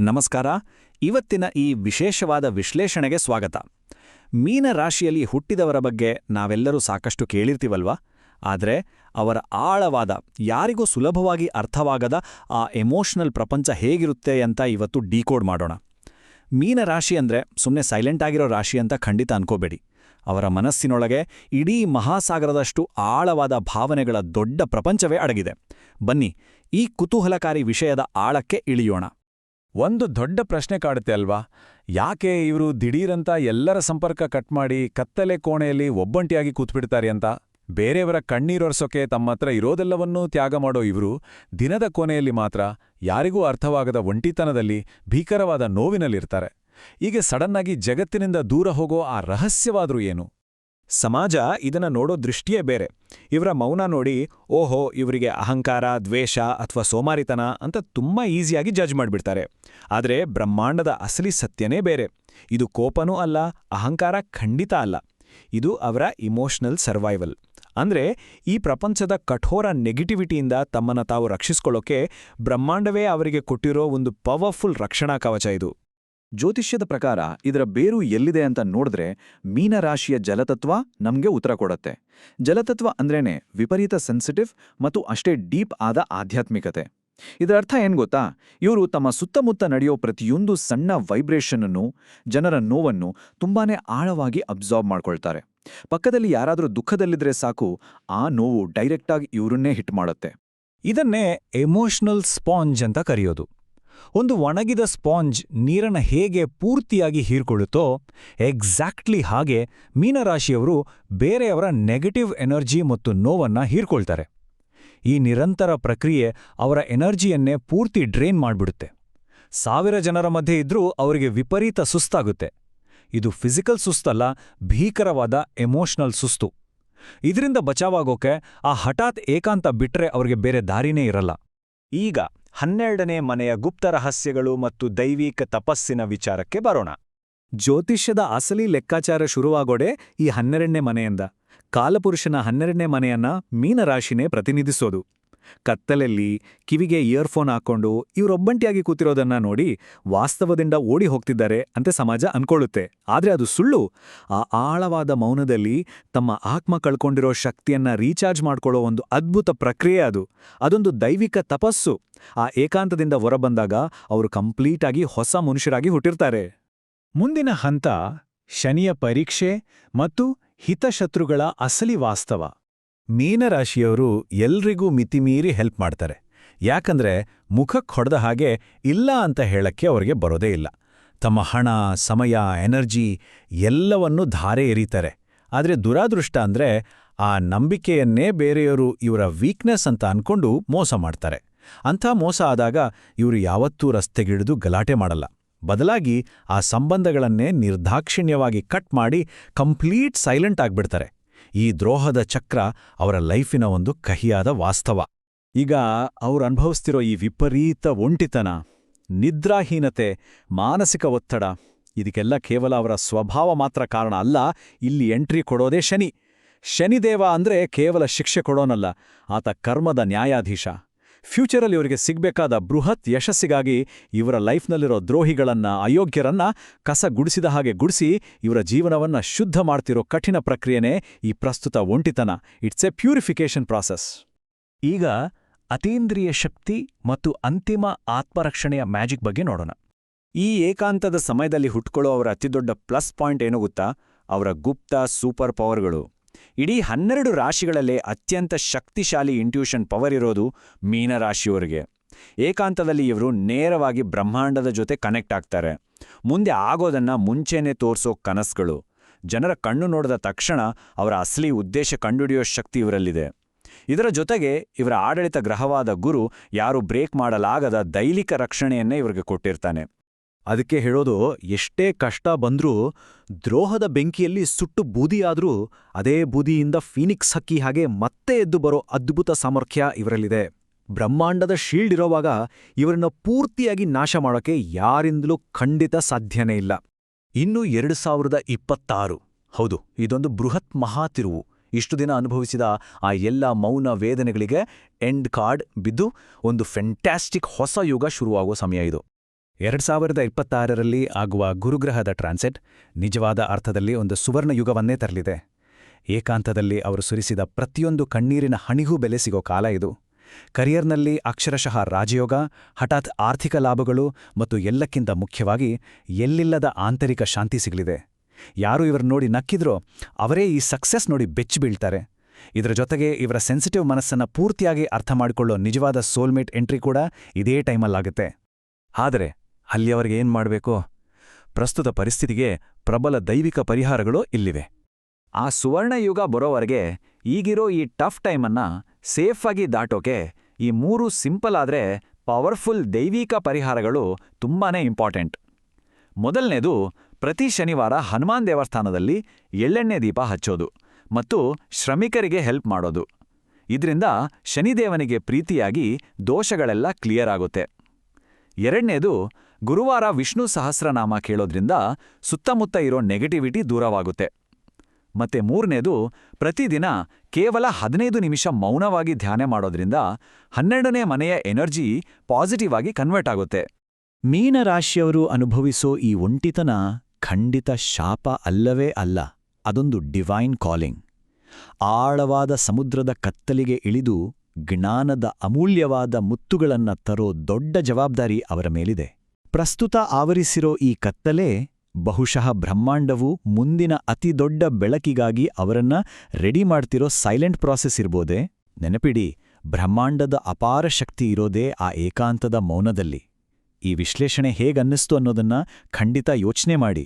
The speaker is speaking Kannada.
ನಮಸ್ಕಾರ. ಇವತ್ತಿನ ಈ ವಿಶೇಷವಾದ ವಿಶ್ಲೇಷಣೆಗೆ ಸ್ವಾಗತ. ಮೀನ ರಾಶಿಯಲ್ಲಿ ಹುಟ್ಟಿದವರ ಬಗ್ಗೆ ನಾವೆಲ್ಲರೂ ಸಾಕಷ್ಟು ಕೇಳಿರ್ತೀವಲ್ವಾ? ಆದರೆ ಅವರ ಆಳವಾದ, ಯಾರಿಗೂ ಸುಲಭವಾಗಿ ಅರ್ಥವಾಗದ ಆ ಎಮೋಷನಲ್ ಪ್ರಪಂಚ ಹೇಗಿರುತ್ತೆ ಅಂತ ಇವತ್ತು ಡಿಕೋಡ್ ಮಾಡೋಣ. ಮೀನ ರಾಶಿ ಅಂದ್ರೆ ಸುಮ್ಮನೆ ಸೈಲೆಂಟ್ ಆಗಿರೋ ರಾಶಿ ಅಂತ ಖಂಡಿತ ಅನ್ಕೋಬೇಡಿ. ಅವರ ಮನಸ್ಸಿನೊಳಗೆ ಇಡೀ ಮಹಾಸಾಗರದಷ್ಟು ಆಳವಾದ ಭಾವನೆಗಳ ದೊಡ್ಡ ಪ್ರಪಂಚವೇ ಅಡಗಿದೆ. ಬನ್ನಿ, ಈ ಕುತೂಹಲಕಾರಿ ವಿಷಯದ ಆಳಕ್ಕೆ ಇಳಿಯೋಣ. ಒಂದು ದೊಡ್ಡ ಪ್ರಶ್ನೆ ಕಾಡುತ್ತೆ ಅಲ್ವಾ? ಯಾಕೆ ಇವರು ದಿಢೀರಂತ ಎಲ್ಲರ ಸಂಪರ್ಕ ಕಟ್ ಮಾಡಿ ಕತ್ತಲೆ ಕೋಣೆಯಲ್ಲಿ ಒಬ್ಬಂಟಿಯಾಗಿ ಕೂತ್ಬಿಡ್ತಾರೆ ಅಂತ? ಬೇರೆಯವರ ಕಣ್ಣೀರೊರ್ಸೋಕೆ ತಮ್ಮತ್ರ ಇರೋದೆಲ್ಲವನ್ನೂ ತ್ಯಾಗ ಮಾಡೋ ಇವರು ದಿನದ ಕೊನೆಯಲ್ಲಿ ಮಾತ್ರ ಯಾರಿಗೂ ಅರ್ಥವಾಗದ ಒಂಟಿತನದಲ್ಲಿ, ಭೀಕರವಾದ ನೋವಿನಲ್ಲಿರ್ತಾರೆ. ಹೀಗೆ ಸಡನ್ನಾಗಿ ಜಗತ್ತಿನಿಂದ ದೂರ ಹೋಗೋ ಆ ರಹಸ್ಯವಾದ್ರೂ ಏನು? ಸಮಾಜ ಇದನ್ನ ನೋಡೋ ದೃಷ್ಟಿಯೇ ಬೇರೆ. ಇವರ ಮೌನ ನೋಡಿ, ಓಹೋ, ಇವರಿಗೆ ಅಹಂಕಾರ, ದ್ವೇಷ ಅಥವಾ ಸೋಮಾರಿತನ ಅಂತ ತುಂಬಾ ಈಸಿಯಾಗಿ ಜಡ್ಜ್ ಮಾಡಿಬಿಡ್ತಾರೆ. ಆದರೆ ಬ್ರಹ್ಮಾಂಡದ ಅಸಲಿ ಸತ್ಯನೇ ಬೇರೆ. ಇದು ಕೋಪನೂ ಅಲ್ಲ, ಅಹಂಕಾರ ಖಂಡಿತ ಅಲ್ಲ. ಇದು ಅವರ ಇಮೋಷನಲ್ ಸರ್ವೈವಲ್. ಅಂದ್ರೆ ಈ ಪ್ರಪಂಚದ ಕಠೋರ ನೆಗೆಟಿವಿಟಿಯಿಂದ ತಮ್ಮನ್ನ ತಾವು ರಕ್ಷಿಸ್ಕೊಳ್ಳೋಕೆ ಬ್ರಹ್ಮಾಂಡವೇ ಅವರಿಗೆ ಕೊಟ್ಟಿರೋ ಒಂದು ಪವರ್ಫುಲ್ ರಕ್ಷಣಾ ಕವಚ ಇದು. ಜ್ಯೋತಿಷ್ಯದ ಪ್ರಕಾರ ಇದರ ಬೇರು ಎಲ್ಲಿದೆ ಅಂತ ನೋಡಿದ್ರೆ ಮೀನರಾಶಿಯ ಜಲತತ್ವ ನಮ್ಗೆ ಉತ್ತರ ಕೊಡತ್ತೆ. ಜಲತತ್ವ ಅಂದ್ರೇನೆ ವಿಪರೀತ ಸೆನ್ಸಿಟಿವ್ ಮತ್ತು ಅಷ್ಟೇ ಡೀಪ್ ಆದ ಆಧ್ಯಾತ್ಮಿಕತೆ. ಇದರ ಅರ್ಥ ಏನ್ ಗೊತ್ತಾ? ಇವರು ತಮ್ಮ ಸುತ್ತಮುತ್ತ ನಡೆಯೋ ಪ್ರತಿಯೊಂದು ಸಣ್ಣ ವೈಬ್ರೇಷನ್ನನ್ನು, ಜನರ ನೋವನ್ನು ತುಂಬಾನೇ ಆಳವಾಗಿ ಅಬ್ಸಾರ್ಬ್ ಮಾಡ್ಕೊಳ್ತಾರೆ. ಪಕ್ಕದಲ್ಲಿ ಯಾರಾದರೂ ದುಃಖದಲ್ಲಿದ್ರೆ ಸಾಕು, ಆ ನೋವು ಡೈರೆಕ್ಟಾಗಿ ಇವರನ್ನೇ ಹಿಟ್ ಮಾಡುತ್ತೆ. ಇದನ್ನೇ ಎಮೋಷನಲ್ ಸ್ಪಾಂಜ್ ಅಂತ ಕರೆಯೋದು. ಒಂದು ಒಣಗಿದ ಸ್ಪಾಂಜ್ ನೀರನ್ನು ಹೇಗೆ ಪೂರ್ತಿಯಾಗಿ ಹೀರ್ಕೊಳ್ಳುತ್ತೋ ಎಕ್ಸಾಕ್ಟ್ಲಿ ಹಾಗೆ ಮೀನರಾಶಿಯವರು ಬೇರೆಯವರ ನೆಗೆಟಿವ್ ಎನರ್ಜಿ ಮತ್ತು ನೋವನ್ನ ಹೀರ್ಕೊಳ್ತಾರೆ. ಈ ನಿರಂತರ ಪ್ರಕ್ರಿಯೆ ಅವರ ಎನರ್ಜಿಯನ್ನೇ ಪೂರ್ತಿ ಡ್ರೈನ್ ಮಾಡ್ಬಿಡುತ್ತೆ. 1000 ಜನರ ಮಧ್ಯೆ ಇದ್ರೂ ಅವರಿಗೆ ವಿಪರೀತ ಸುಸ್ತಾಗುತ್ತೆ. ಇದು ಫಿಸಿಕಲ್ ಸುಸ್ತಲ್ಲ, ಭೀಕರವಾದ ಎಮೋಷನಲ್ ಸುಸ್ತು. ಇದರಿಂದ ಬಚಾವಾಗೋಕೆ ಆ ಹಠಾತ್ ಏಕಾಂತ ಬಿಟ್ರೆ ಅವ್ರಿಗೆ ಬೇರೆ ದಾರಿನೇ ಇರಲ್ಲ. ಈಗ 12ನೇ ಮನೆಯ ಗುಪ್ತ ರಹಸ್ಯಗಳು ಮತ್ತು ದೈವಿಕ ತಪಸ್ಸಿನ ವಿಚಾರಕ್ಕೆ ಬರೋಣ. ಜ್ಯೋತಿಷ್ಯದ ಅಸಲಿ ಲೆಕ್ಕಾಚಾರ ಶುರುವಾಗೋಡೆ ಈ 12ನೇ ಮನೆಯಿಂದ. ಕಾಲಪುರುಷನ 12ನೇ ಮನೆಯನ್ನ ಮೀನರಾಶಿನೇ ಪ್ರತಿನಿಧಿಸೋದು. ಕತ್ತಲಲ್ಲಿ ಕಿವಿಗೆ ಇಯರ್ಫೋನ್ ಹಾಕೊಂಡು ಇವರೊಬ್ಬಂಟಿಯಾಗಿ ಕೂತಿರೋದನ್ನ ನೋಡಿ ವಾಸ್ತವದಿಂದ ಓಡಿ ಹೋಗ್ತಿದ್ದಾರೆ ಅಂತ ಸಮಾಜ ಅನ್ಕೊಳ್ಳುತ್ತೆ. ಆದ್ರೆ ಅದು ಸುಳ್ಳು. ಆ ಆಳವಾದ ಮೌನದಲ್ಲಿ ತಮ್ಮ ಆತ್ಮ ಕಳ್ಕೊಂಡಿರೋ ಶಕ್ತಿಯನ್ನ ರೀಚಾರ್ಜ್ ಮಾಡ್ಕೊಳ್ಳೋ ಒಂದು ಅದ್ಭುತ ಪ್ರಕ್ರಿಯೆ ಅದು. ಅದೊಂದು ದೈವಿಕ ತಪಸ್ಸು. ಆ ಏಕಾಂತದಿಂದ ಹೊರಬಂದಾಗ ಅವರು ಕಂಪ್ಲೀಟಾಗಿ ಹೊಸ ಮನುಷ್ಯರಾಗಿ ಹುಟ್ಟಿರ್ತಾರೆ. ಮುಂದಿನ ಹಂತ ಶನಿಯ ಪರೀಕ್ಷೆ ಮತ್ತು ಹಿತಶತ್ರುಗಳ ಅಸಲಿ ವಾಸ್ತವ. ಮೀನರಾಶಿಯವರು ಎಲ್ರಿಗೂ ಮಿತಿಮೀರಿ ಹೆಲ್ಪ್ ಮಾಡ್ತಾರೆ. ಯಾಕಂದ್ರೆ ಮುಖಕ್ಕೆ ಹೊಡೆದ ಹಾಗೆ ಇಲ್ಲ ಅಂತ ಹೇಳಕ್ಕೆ ಅವ್ರಿಗೆ ಬರೋದೇ ಇಲ್ಲ. ತಮ್ಮ ಹಣ, ಸಮಯ, ಎನರ್ಜಿ ಎಲ್ಲವನ್ನೂ ಧಾರೆ ಎರೀತಾರೆ. ಆದರೆ ದುರಾದೃಷ್ಟ ಅಂದ್ರೆ ಆ ನಂಬಿಕೆಯನ್ನೇ ಬೇರೆಯವರು ಇವರ ವೀಕ್ನೆಸ್ ಅಂತ ಅನ್ಕೊಂಡು ಮೋಸ ಮಾಡ್ತಾರೆ. ಅಂಥ ಮೋಸ ಆದಾಗ ಇವರು ಯಾವತ್ತೂ ರಸ್ತೆಗಿಳಿದು ಗಲಾಟೆ ಮಾಡಲ್ಲ. ಬದಲಾಗಿ ಆ ಸಂಬಂಧಗಳನ್ನೇ ನಿರ್ದಾಕ್ಷಿಣ್ಯವಾಗಿ ಕಟ್ ಮಾಡಿ ಕಂಪ್ಲೀಟ್ ಸೈಲೆಂಟ್ ಆಗ್ಬಿಡ್ತಾರೆ. ಈ ದ್ರೋಹದ ಚಕ್ರ ಅವರ ಲೈಫಿನ ಒಂದು ಕಹಿಯಾದ ವಾಸ್ತವ. ಈಗ ಅವ್ರು ಅನುಭವಿಸ್ತಿರೋ ಈ ವಿಪರೀತ ಒಂಟಿತನ, ನಿದ್ರಾಹೀನತೆ, ಮಾನಸಿಕ ಒತ್ತಡ, ಇದಕ್ಕೆಲ್ಲ ಕೇವಲ ಅವರ ಸ್ವಭಾವ ಮಾತ್ರ ಕಾರಣ ಅಲ್ಲ. ಇಲ್ಲಿ ಎಂಟ್ರಿ ಕೊಡೋದೇ ಶನಿ. ಶನಿದೇವ ಅಂದ್ರೆ ಕೇವಲ ಶಿಕ್ಷೆ ಕೊಡೋನಲ್ಲ, ಆತ ಕರ್ಮದ ನ್ಯಾಯಾಧೀಶ. ಫ್ಯೂಚರಲ್ಲಿ ಇವರಿಗೆ ಸಿಗ್ಬೇಕಾದ ಬೃಹತ್ ಯಶಸ್ಸಿಗಾಗಿ ಇವರ ಲೈಫ್ನಲ್ಲಿರೋ ದ್ರೋಹಿಗಳನ್ನ, ಅಯೋಗ್ಯರನ್ನ ಕಸ ಗುಡಿಸಿದ ಹಾಗೆ ಗುಡಿಸಿ ಇವರ ಜೀವನವನ್ನ ಶುದ್ಧ ಮಾಡ್ತಿರೋ ಕಠಿಣ ಪ್ರಕ್ರಿಯೆನೇ ಈ ಪ್ರಸ್ತುತ ಒಂಟಿತನ. It's A purification process. ಈಗ ಅತೀಂದ್ರಿಯ ಶಕ್ತಿ ಮತ್ತು ಅಂತಿಮ ಆತ್ಮರಕ್ಷಣೆಯ ಮ್ಯಾಜಿಕ್ ಬಗ್ಗೆ ನೋಡೋಣ. ಈ ಏಕಾಂತದ ಸಮಯದಲ್ಲಿ ಹುಟ್ಕೊಳ್ಳೋ ಅವರ ಅತಿದೊಡ್ಡ ಪ್ಲಸ್ ಪಾಯಿಂಟ್ ಏನು ಗೊತ್ತಾ? ಅವರ ಗುಪ್ತ ಸೂಪರ್ ಪವರ್ಗಳು. ಇಡೀ 12 ರಾಶಿಗಳಲ್ಲೇ ಅತ್ಯಂತ ಶಕ್ತಿಶಾಲಿ ಇಂಟ್ಯೂಷನ್ ಪವರ್ ಇರೋದು ಮೀನರಾಶಿಯವರಿಗೆ. ಏಕಾಂತದಲ್ಲಿ ಇವರು ನೇರವಾಗಿ ಬ್ರಹ್ಮಾಂಡದ ಜೊತೆ ಕನೆಕ್ಟ್ ಆಗ್ತಾರೆ. ಮುಂದೆ ಆಗೋದನ್ನ ಮುಂಚೆನೇ ತೋರ್ಸೋ ಕನಸುಗಳು. ಜನರ ಕಣ್ಣು ನೋಡಿದ ತಕ್ಷಣ ಅವರ ಅಸಲಿ ಉದ್ದೇಶ ಕಂಡುಹಿಡಿಯೋ ಶಕ್ತಿ ಇವರಲ್ಲಿದೆ. ಇದರ ಜೊತೆಗೆ ಇವರ ಆಡಳಿತ ಗ್ರಹವಾದ ಗುರು ಯಾರು ಬ್ರೇಕ್ ಮಾಡಲಾಗದ ದೈಲಿಕ ರಕ್ಷಣೆಯನ್ನೇ ಇವರಿಗೆ ಕೊಟ್ಟಿರ್ತಾನೆ. ಅದಕ್ಕೆ ಹೇಳೋದು, ಎಷ್ಟೇ ಕಷ್ಟ ಬಂದ್ರೂ ದ್ರೋಹದ ಬೆಂಕಿಯಲ್ಲಿ ಸುಟ್ಟು ಬೂದಿಯಾದ್ರೂ ಅದೇ ಬೂದಿಯಿಂದ ಫೀನಿಕ್ಸ್ ಹಕ್ಕಿ ಹಾಗೆ ಮತ್ತೆ ಎದ್ದು ಬರೋ ಅದ್ಭುತ ಸಾಮರ್ಥ್ಯ ಇವರಲ್ಲಿದೆ. ಬ್ರಹ್ಮಾಂಡದ ಶೀಲ್ಡ್ ಇರೋವಾಗ ಇವರನ್ನ ಪೂರ್ತಿಯಾಗಿ ನಾಶ ಮಾಡೋಕೆ ಯಾರಿಂದಲೂ ಖಂಡಿತ ಸಾಧ್ಯನೇ ಇಲ್ಲ. ಇನ್ನು 2026, ಹೌದು, ಇದೊಂದು ಬೃಹತ್ ಮಹಾತಿರುವು. ಇಷ್ಟು ದಿನ ಅನುಭವಿಸಿದ ಆ ಎಲ್ಲ ಮೌನ ವೇದನೆಗಳಿಗೆ ಎಂಡ್ ಕಾರ್ಡ್ ಬಿದ್ದು ಒಂದು ಫೆಂಟ್ಯಾಸ್ಟಿಕ್ ಹೊಸ ಯುಗ ಶುರುವಾಗುವ ಸಮಯ ಇದು. 2026ರಲ್ಲಿ ಆಗುವ ಗುರುಗ್ರಹದ ಟ್ರಾನ್ಸಿಟ್ ನಿಜವಾದ ಅರ್ಥದಲ್ಲಿ ಒಂದು ಸುವರ್ಣ ಯುಗವನ್ನೇ ತರಲಿದೆ. ಏಕಾಂತದಲ್ಲಿ ಅವರು ಸುರಿಸಿದ ಪ್ರತಿಯೊಂದು ಕಣ್ಣೀರಿನ ಹಣಿಗೂ ಬೆಲೆ ಸಿಗೋ ಕಾಲ ಇದು. ಕರಿಯರ್ನಲ್ಲಿ ಅಕ್ಷರಶಃ ರಾಜಯೋಗ, ಹಠಾತ್ ಆರ್ಥಿಕ ಲಾಭಗಳು ಮತ್ತು ಎಲ್ಲಕ್ಕಿಂತ ಮುಖ್ಯವಾಗಿ ಎಲ್ಲಿಲ್ಲದ ಆಂತರಿಕ ಶಾಂತಿ ಸಿಗಲಿದೆ. ಯಾರು ಇವರು ನೋಡಿ ನಕ್ಕಿದ್ರೋ ಅವರೇ ಈ ಸಕ್ಸೆಸ್ ನೋಡಿ ಬೆಚ್ಚಿಬೀಳ್ತಾರೆ. ಇದರ ಜೊತೆಗೆ ಇವರ ಸೆನ್ಸಿಟಿವ್ ಮನಸ್ಸನ್ನು ಪೂರ್ತಿಯಾಗಿ ಅರ್ಥ ಮಾಡಿಕೊಳ್ಳೋ ನಿಜವಾದ ಸೋಲ್ಮೇಟ್ ಎಂಟ್ರಿ ಕೂಡ ಇದೇ ಟೈಮಲ್ಲಾಗುತ್ತೆ. ಆದರೆ ಅಲ್ಲಿಯವರಿಗೆ ಏನ್ ಮಾಡಬೇಕು? ಪ್ರಸ್ತುತ ಪರಿಸ್ಥಿತಿಗೆ ಪ್ರಬಲ ದೈವಿಕ ಪರಿಹಾರಗಳು ಇಲ್ಲಿವೆ. ಆ ಸುವರ್ಣ ಯುಗ ಬರೋವರೆಗೆ ಈಗಿರೋ ಈ ಟಫ್ ಟೈಮನ್ನ ಸೇಫಾಗಿ ದಾಟೋಕೆ ಈ 3 ಸಿಂಪಲ್ ಆದ್ರೆ ಪವರ್ಫುಲ್ ದೈವಿಕ ಪರಿಹಾರಗಳು ತುಂಬಾನೇ ಇಂಪಾರ್ಟೆಂಟ್. ಮೊದಲನೇದು, ಪ್ರತಿ ಶನಿವಾರ ಹನುಮಾನ್ ದೇವಸ್ಥಾನದಲ್ಲಿ ಎಳ್ಳೆಣ್ಣೆ ದೀಪ ಹಚ್ಚೋದು ಮತ್ತು ಶ್ರಮಿಕರಿಗೆ ಹೆಲ್ಪ್ ಮಾಡೋದು. ಇದರಿಂದ ಶನಿದೇವನಿಗೆ ಪ್ರೀತಿಯಾಗಿ ದೋಷಗಳೆಲ್ಲ ಕ್ಲಿಯರ್ ಆಗುತ್ತೆ. ಎರಡನೇದು, ಗುರುವಾರ ವಿಷ್ಣು ಸಹಸ್ರನಾಮ ಕೇಳೋದ್ರಿಂದ ಸುತ್ತಮುತ್ತ ಇರೋ ನೆಗೆಟಿವಿಟಿ ದೂರವಾಗುತ್ತೆ. ಮತ್ತೆ ಮೂರನೇದು, ಪ್ರತಿದಿನ ಕೇವಲ 15 ನಿಮಿಷ ಮೌನವಾಗಿ ಧ್ಯಾನ ಮಾಡೋದ್ರಿಂದ 12ನೇ ಮನೆಯ ಎನರ್ಜಿ ಪಾಸಿಟಿವ್ ಆಗಿ ಕನ್ವರ್ಟ್ ಆಗುತ್ತೆ. ಮೀನರಾಶಿಯವರು ಅನುಭವಿಸೋ ಈ ಒಂಟಿತನ ಖಂಡಿತ ಶಾಪ ಅಲ್ಲವೇ ಅಲ್ಲ, ಅದೊಂದು ಡಿವೈನ್ ಕಾಲಿಂಗ್. ಆಳವಾದ ಸಮುದ್ರದ ಕತ್ತಲಿಗೆ ಇಳಿದು ಜ್ಞಾನದ ಅಮೂಲ್ಯವಾದ ಮುತ್ತುಗಳನ್ನ ತರೋ ದೊಡ್ಡ ಜವಾಬ್ದಾರಿ ಅವರ ಮೇಲಿದೆ. ಪ್ರಸ್ತುತ ಆವರಿಸಿರೋ ಈ ಕತ್ತಲೇ ಬಹುಶಃ ಬ್ರಹ್ಮಾಂಡವು ಮುಂದಿನ ಅತಿದೊಡ್ಡ ಬೆಳಕಿಗಾಗಿ ಅವರನ್ನ ರೆಡಿ ಮಾಡ್ತಿರೋ ಸೈಲೆಂಟ್ ಪ್ರಾಸೆಸ್ ಇರ್ಬೋದೇ? ನೆನಪಿಡಿ, ಬ್ರಹ್ಮಾಂಡದ ಅಪಾರ ಶಕ್ತಿ ಇರೋದೇ ಆ ಏಕಾಂತದ ಮೌನದಲ್ಲಿ. ಈ ವಿಶ್ಲೇಷಣೆ ಹೇಗನ್ನಿಸ್ತು ಅನ್ನೋದನ್ನ ಖಂಡಿತ ಯೋಚನೆ ಮಾಡಿ.